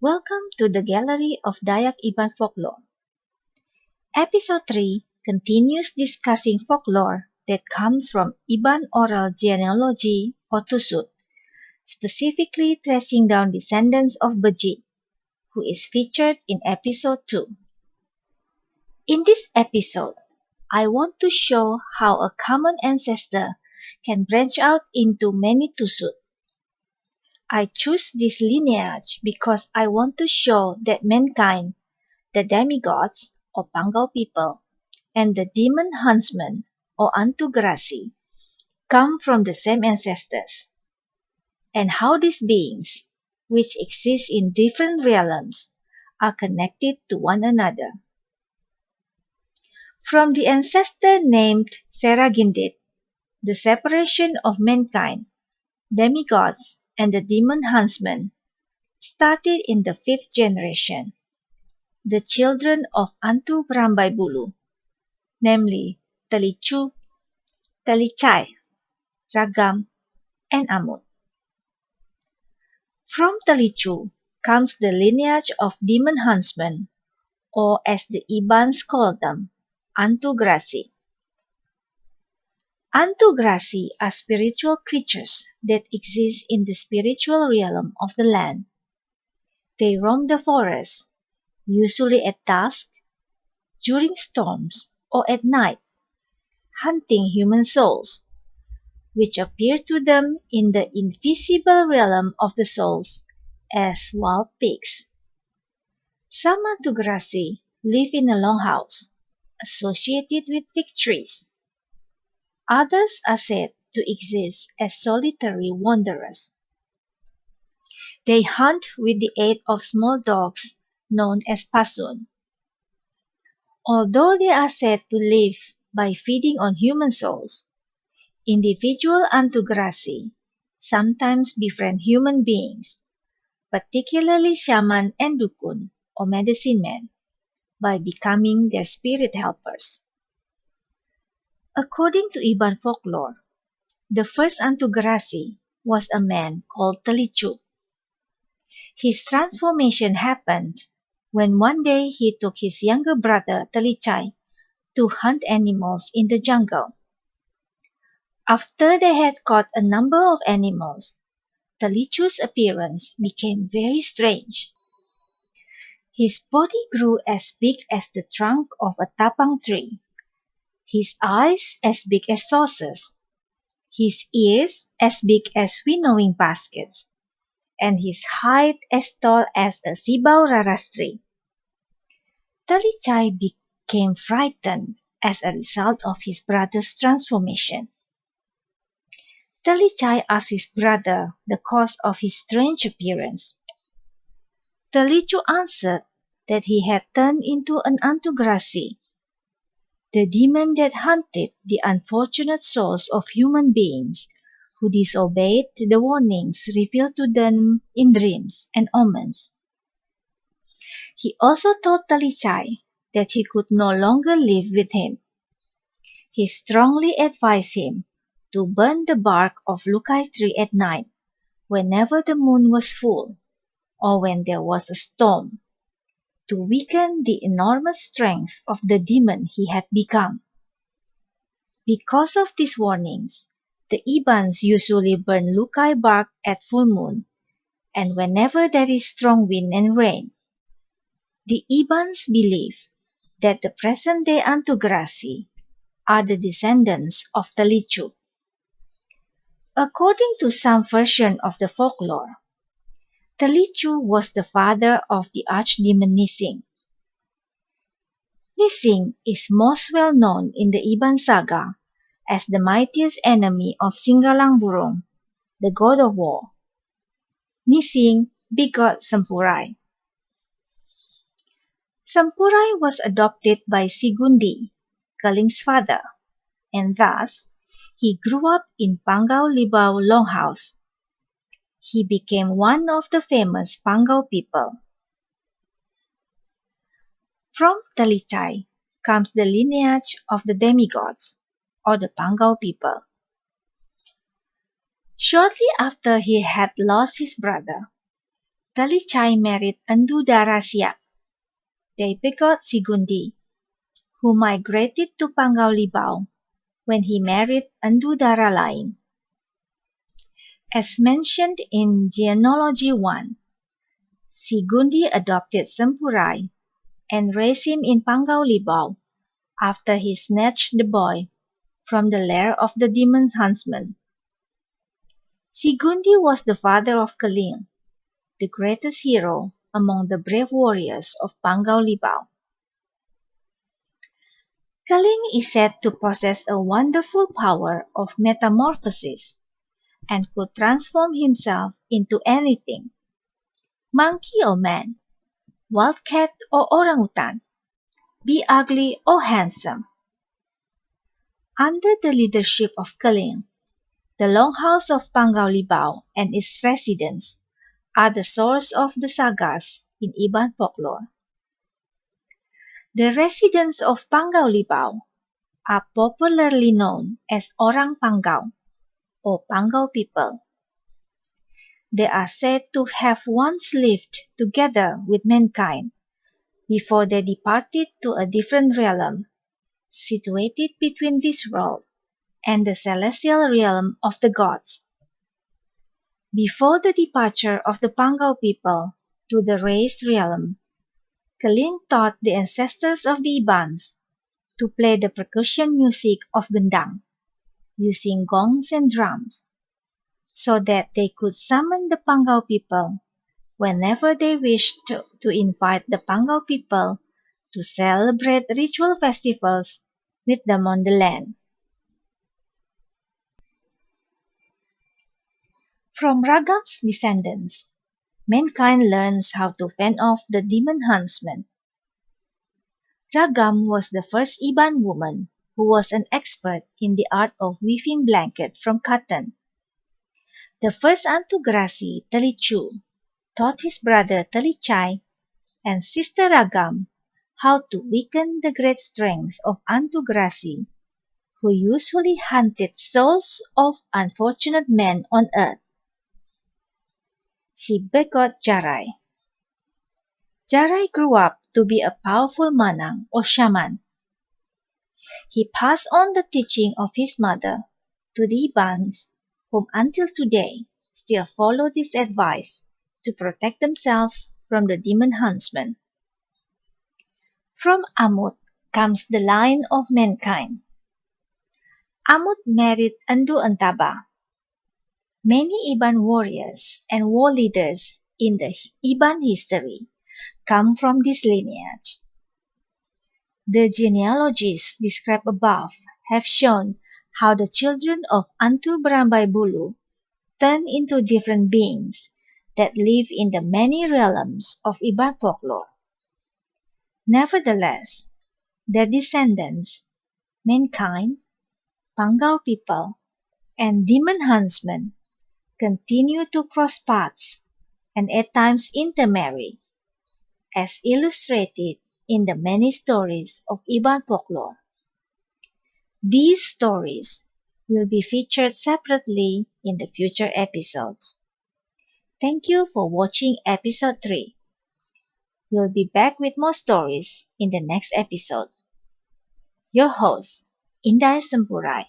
Welcome to the Gallery of Dayak Iban Folklore. Episode 3 continues discussing folklore that comes from Iban oral genealogy or Tusut, specifically tracing down descendants of Beji, who is featured in episode 2. In this episode, I want to show how a common ancestor can branch out into many Tusut. I choose this lineage because I want to show that mankind, the demigods or Panggau People, and the demon-huntsmen or antu gerasi come from the same ancestors, and how these beings, which exist in different realms, are connected to one another. From the ancestor named Seragindit, the separation of mankind, demigods, and the demon-huntsmen started in the 5th generation. The children of Antu Berambai Bulu, namely Telicu, Telicai, Ragam, and Amut. From Telicu comes the lineage of demon-huntsmen, or as the Ibans call them, antu gerasi. Antu gerasi are spiritual creatures that exist in the spiritual realm of the land. They roam the forest, usually at dusk, during storms, or at night, hunting human souls, which appear to them in the invisible realm of the souls as wild pigs. Some antu gerasi live in a longhouse associated with fig trees. Others are said to exist as solitary wanderers. They hunt with the aid of small dogs known as pasun. Although they are said to live by feeding on human souls, individual antu gerasi sometimes befriend human beings, particularly shaman and dukun or medicine men, by becoming their spirit helpers. According to Iban folklore, the first antu gerasi was a man called Telicu. His transformation happened when one day he took his younger brother Telicai to hunt animals in the jungle. After they had caught a number of animals, Telicu's appearance became very strange. His body grew as big as the trunk of a tapang tree, his eyes as big as saucers, his ears as big as winnowing baskets, and his height as tall as a sibau raras tree. Telicai became frightened as a result of his brother's transformation. Telicai asked his brother the cause of his strange appearance. Telicu answered that he had turned into an antu gerasi, the demon that hunted the unfortunate souls of human beings who disobeyed the warnings revealed to them in dreams and omens. He also told Telicai that he could no longer live with him. He strongly advised him to burn the bark of Lukai tree at night whenever the moon was full or when there was a storm, to weaken the enormous strength of the demon he had become. Because of these warnings, the Ibans usually burn Lukai bark at full moon and whenever there is strong wind and rain. The Ibans believe that the present-day antu gerasi are the descendants of Telicu. According to some version of the folklore, Telicu was the father of the archdemon Nising. Nising is most well known in the Iban saga as the mightiest enemy of Singgalang Burung, the god of war. Nising begot Sampurai. Sampurai was adopted by Sigundi, Galing's father, and thus he grew up in Panggau Libau Longhouse. He became one of the famous Panggau People. From Telicai comes the lineage of the demigods, or the Panggau People. Shortly after he had lost his brother, Talichai married Andu Darasiak, Demi-god Sigundi, who migrated to Panggau People when he married Andu Daralain. As mentioned in Genealogy 1, Sigundi adopted Sampurai and raised him in Panggau People after he snatched the boy from the lair of the Demon-huntsmen. Sigundi was the father of Keling, the greatest hero among the brave warriors of Panggau People. Keling is said to possess a wonderful power of metamorphosis and could transform himself into anything, monkey or man, wildcat or orangutan, be ugly or handsome. Under the leadership of Keling, the Longhouse of Panggau People and its residents are the source of the sagas in Iban folklore. The residents of Panggau People are popularly known as Orang Panggau or Panggau People. They are said to have once lived together with mankind before they departed to a different realm, situated between this world and the celestial realm of the gods. Before the departure of the Panggau people to the raised realm, Keling taught the ancestors of the Ibans to play the percussion music of gendang, using gongs and drums, so that they could summon the Panggau people whenever they wished to invite the Panggau people to celebrate ritual festivals with them on the land. From Ragam's descendants, mankind learns how to fend off the demon-huntsmen. Ragam was the first Iban woman who was an expert in the art of weaving blankets from cotton. The first antu gerasi, Telichu, taught his brother Telichai and sister Ragam how to weaken the great strength of antu gerasi, who usually hunted souls of unfortunate men on earth. She begot Jarai. Jarai grew up to be a powerful manang or shaman. He passed on the teaching of his mother to the Ibans, whom until today still follow this advice to protect themselves from the demon-huntsmen. From Amut comes the line of mankind. Amut married Andu Antaba. Many Iban warriors and war leaders in the Iban history come from this lineage. The genealogies described above have shown how the children of Antu Berambai Bulu turn into different beings that live in the many realms of Iban folklore. Nevertheless, their descendants, mankind, Panggau people, and demon-huntsmen continue to cross paths and at times intermarry, as illustrated in the many stories of Iban folklore. These stories will be featured separately in the future episodes. Thank you for watching episode 3. We'll be back with more stories in the next episode. Your host, Indai Sampurai.